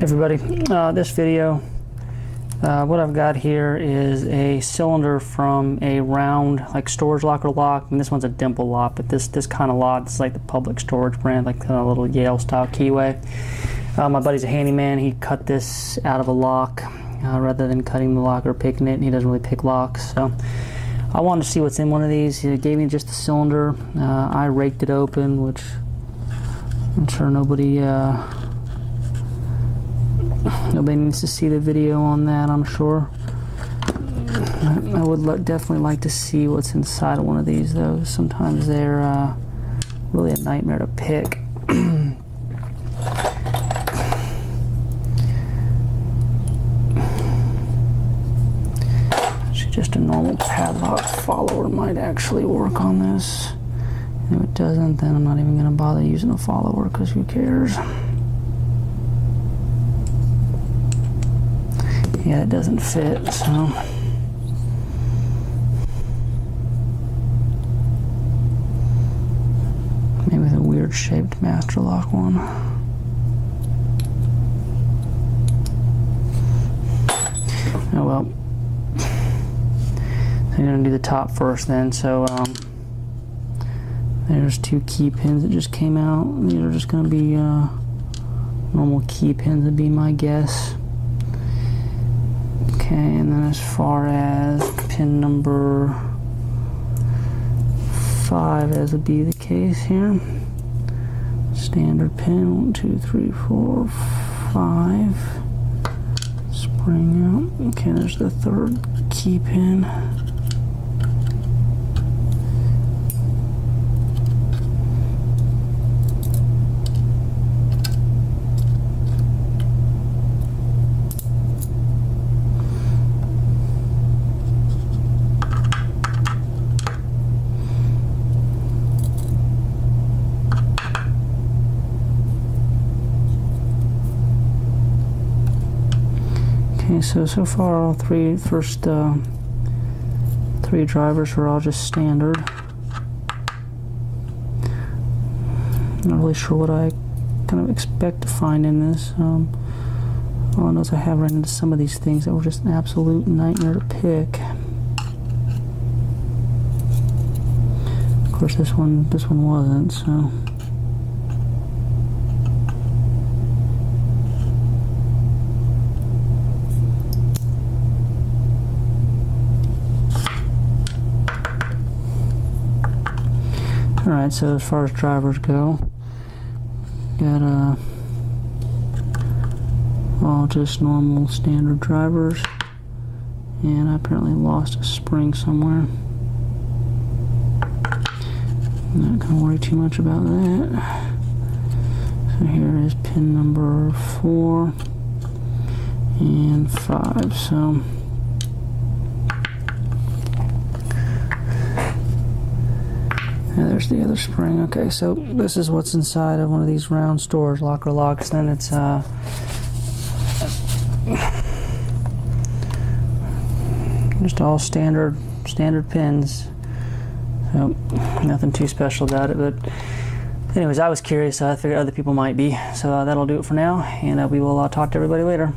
Everybody, this video, what I've got here is a cylinder from a round like storage locker lock, and this one's a dimple lock, but this kind of lock is like the public storage brand, like kind of a little Yale style keyway. My buddy's a handyman. He cut this out of a lock rather than cutting the lock or picking it. He doesn't really pick locks, so I wanted to see what's in one of these. He gave me just the cylinder. I raked it open, which I'm sure nobody needs to see the video on that, I'm sure. I would definitely like to see what's inside of one of these, though. Sometimes they're really a nightmare to pick. Actually, just a normal padlock follower might actually work on this. If it doesn't, then I'm not even going to bother using a follower, because who cares? Yeah, it doesn't fit, so maybe the weird shaped master lock one. Oh well. So I'm gonna do the top first then. So there's two key pins that just came out. These are just gonna be normal key pins, would be my guess. Okay, and then as far as pin number 5, as would be the case here, standard pin, 1, 2, 3, 4, 5, spring out. Okay, there's the third key pin. Okay, so far all first three drivers are all just standard. Not really sure what I kind of expect to find in this. All I know is I have run into some of these things that were just an absolute nightmare to pick. Of course, this one wasn't, so. Alright, so as far as drivers go, got all just normal standard drivers, and I apparently lost a spring somewhere. I'm not going to worry too much about that. So here is pin number 4 and 5. So there's the other spring. Okay, so this is what's inside of one of these round storage locker locks. Then it's just all standard pins. So nothing too special about it. But anyways, I was curious. I figured other people might be. So that'll do it for now, and we will talk to everybody later.